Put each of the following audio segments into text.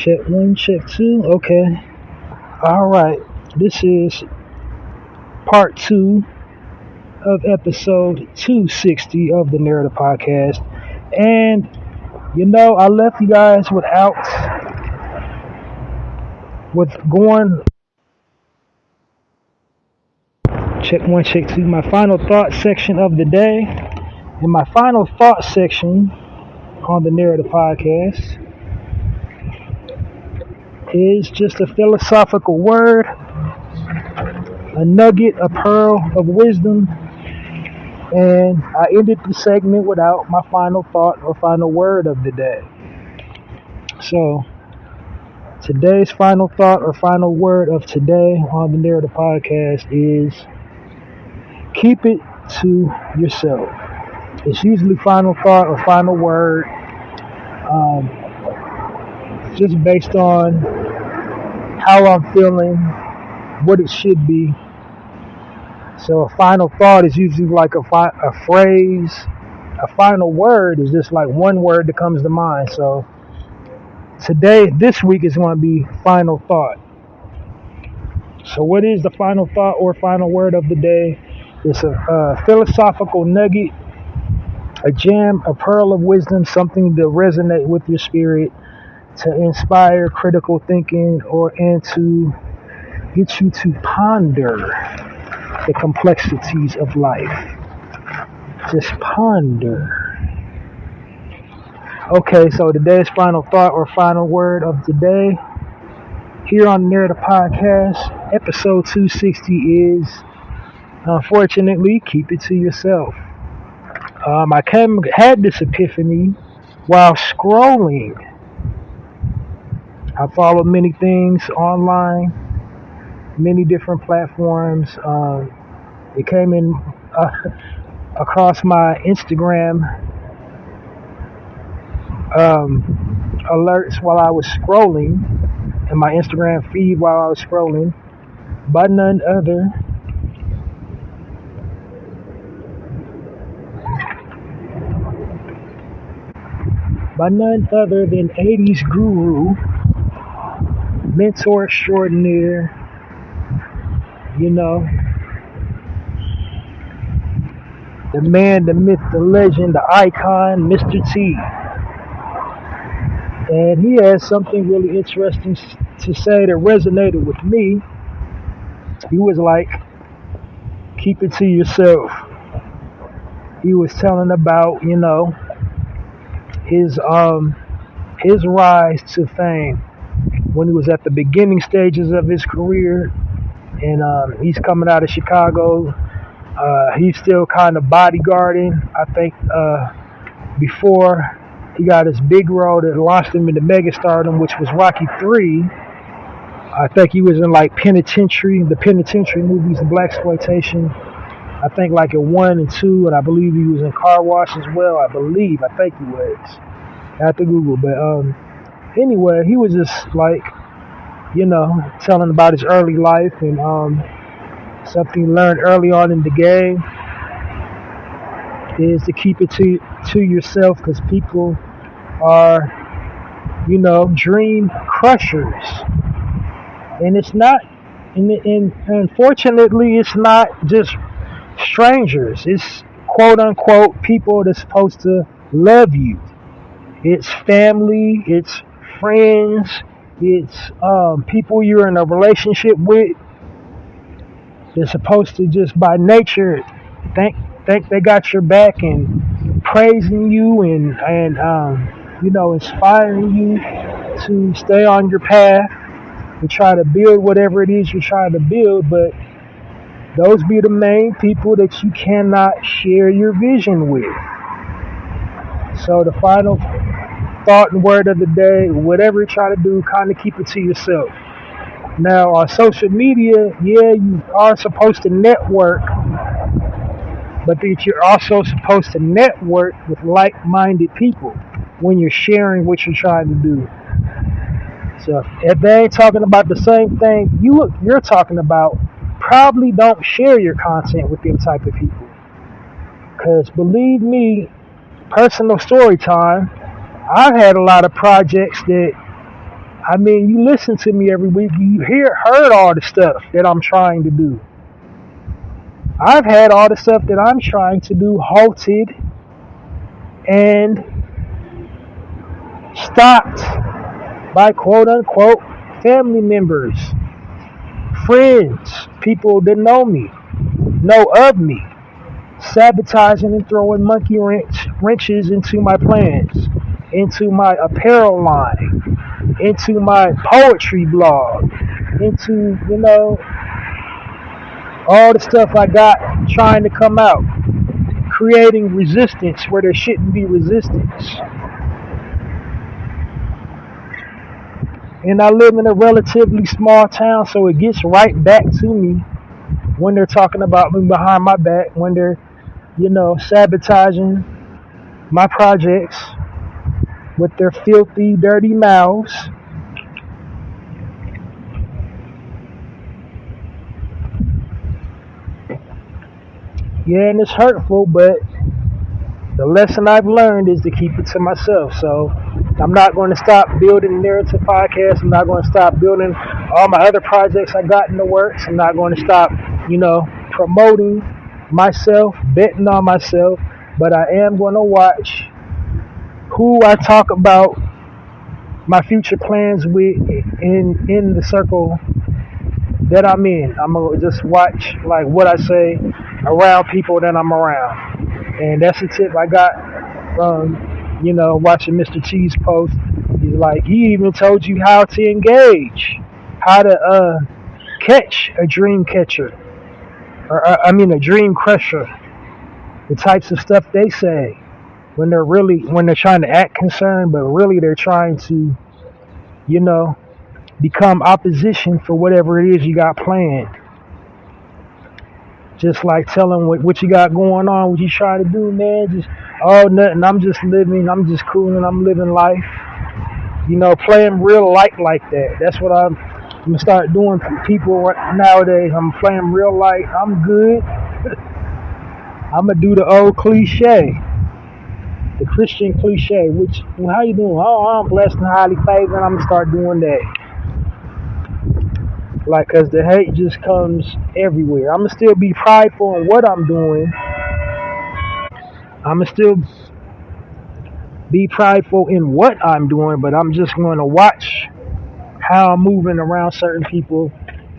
Check one, check two. Okay. All right. This is part two of episode 260 of the Narrative Podcast. And, I left you guys with going, check one, check two, my final thought section of the day. And my final thought section on the Narrative Podcast is just a philosophical word, a nugget, a pearl of wisdom. And I ended the segment without my final thought or final word of the day. So, today's final thought or final word of today on the Narrative Podcast is keep it to yourself. It's usually final thought or final word, just based on how I'm feeling, what it should be. So a final thought is usually like a phrase. A final word is just like one word that comes to mind. So this week is going to be final thought. So what is the final thought or final word of the day? It's a philosophical nugget, a gem, a pearl of wisdom, something to resonate with your spirit, to inspire critical thinking, and to get you to ponder the complexities of life. Just ponder. Okay, so today's final thought or final word of today here on the Narrative Podcast, episode 260 is, unfortunately, keep it to yourself. I had this epiphany while scrolling. I followed many things online, many different platforms. It came in across my Instagram alerts while I was scrolling, in my Instagram feed while I was scrolling, by none other than 80s guru, mentor extraordinaire, the man, the myth, the legend, the icon, Mr. T. And he has something really interesting to say that resonated with me. He was like, keep it to yourself. He was telling about, his rise to fame when he was at the beginning stages of his career. And he's coming out of Chicago. He's still kind of bodyguarding. I think before he got his big role that launched him into megastardom, which was Rocky III. I think he was in like the penitentiary movies, the blaxploitation. I think like in 1 and 2, and I believe he was in Car Wash as well. I think he was. I have to Google, but anyway, he was just like, telling about his early life and something he learned early on in the game is to keep it to yourself, because people are, dream crushers. And it's not, and unfortunately, it's not just strangers. It's quote unquote people that's supposed to love you. It's family, it's friends, it's people you're in a relationship with. They're supposed to just by nature think they got your back and praising you and inspiring you to stay on your path and try to build whatever it is you're trying to build. But those be the main people that you cannot share your vision with. So the final thought and word of the day, whatever you're trying to do, kind of keep it to yourself. Now, on social media, you are supposed to network, but you're also supposed to network with like-minded people when you're sharing what you're trying to do. So if they ain't talking about the same thing you're talking about, probably don't share your content with them type of people. Because believe me, personal story time, I've had a lot of projects that I mean, you listen to me every week. You heard all the stuff that I'm trying to do. I've had all the stuff that I'm trying to do halted and stopped by quote unquote family members, friends, people that know me, know of me, sabotaging and throwing wrenches into my plans, into my apparel line, into my poetry blog, into, all the stuff I got trying to come out, creating resistance where there shouldn't be resistance. And I live in a relatively small town, so it gets right back to me when they're talking about me behind my back, when they're, sabotaging my projects with their filthy, dirty mouths. Yeah, and it's hurtful, but the lesson I've learned is to keep it to myself. So I'm not going to stop building Narrative Podcast. I'm not going to stop building all my other projects I got in the works. I'm not going to stop, promoting myself, betting on myself. But I am going to watch who I talk about my future plans with in the circle that I'm in. I'm going to just watch like what I say around people that I'm around. And that's a tip I got from, watching Mr. Cheese post. He's like, he even told you how to engage, how to catch a dream catcher, or a dream crusher. The types of stuff they say when they're trying to act concerned, but really they're trying to, become opposition for whatever it is you got planned. Just like telling what you got going on, what you trying to do, man. Just, nothing. I'm just living. I'm just cooling. I'm living life. Playing real life like that. That's what I'm going to start doing for people nowadays. I'm playing real life. I'm good. I'm going to do the old cliche. The Christian cliche, which, how you doing? Oh, I'm blessed and highly favored. I'm going to start doing that. Like, cause the hate just comes everywhere. I'ma still be prideful in what I'm doing. I'ma still be prideful in what I'm doing, but I'm just going to watch how I'm moving around certain people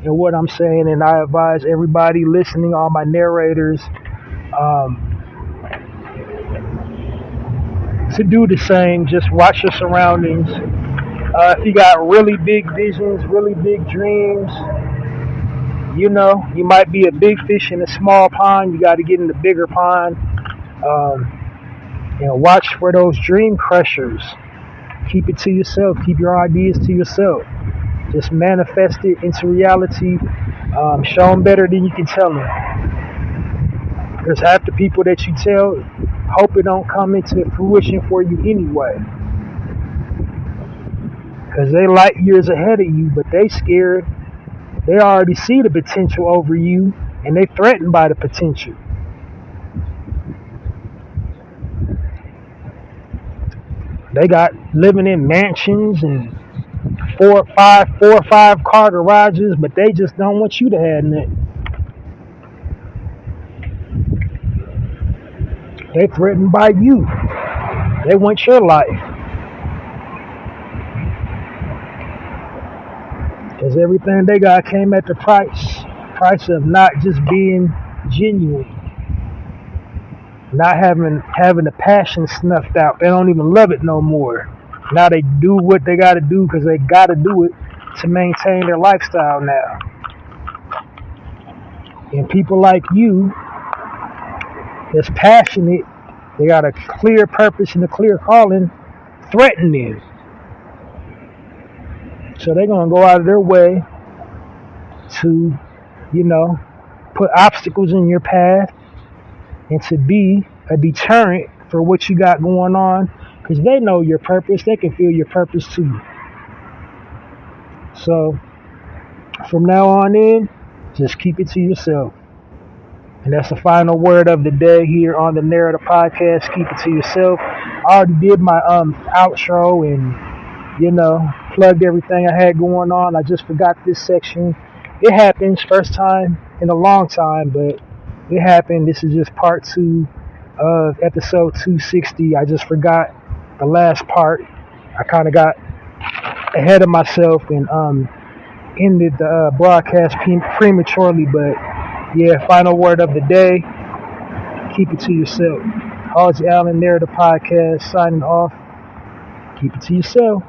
and what I'm saying. And I advise everybody listening, all my narrators, to do the same. Just watch your surroundings. If you got really big visions, really big dreams, you might be a big fish in a small pond. You got to get in the bigger pond. Watch for those dream crushers. Keep it to yourself. Keep your ideas to yourself. Just manifest it into reality. Show them better than you can tell them. Because half the people that you tell hope it don't come into fruition for you anyway. Because they light years ahead of you, but they scared. They already see the potential over you, and they threatened by the potential. They got living in mansions and four or five car garages, but they just don't want you to have nothing. They threatened by you. They want your life. Because everything they got came at the price of not just being genuine, not having the passion snuffed out. They don't even love it no more. Now they do what they got to do because they got to do it to maintain their lifestyle now. And people like you that's passionate, they got a clear purpose and a clear calling, threaten them. So they're going to go out of their way to, put obstacles in your path and to be a deterrent for what you got going on, because they know your purpose. They can feel your purpose too. So from now on in, just keep it to yourself. And that's the final word of the day here on the Narrative Podcast. Keep it to yourself. I already did my outro and plugged everything I had going on. I just forgot this section. It happens, first time in a long time, but it happened. This is just part 2 of episode 260. I just forgot the last part. I kind of got ahead of myself and ended the broadcast prematurely, but yeah, final word of the day, keep it to yourself. Halsey Allen, Narrative Podcast, signing off. Keep it to yourself.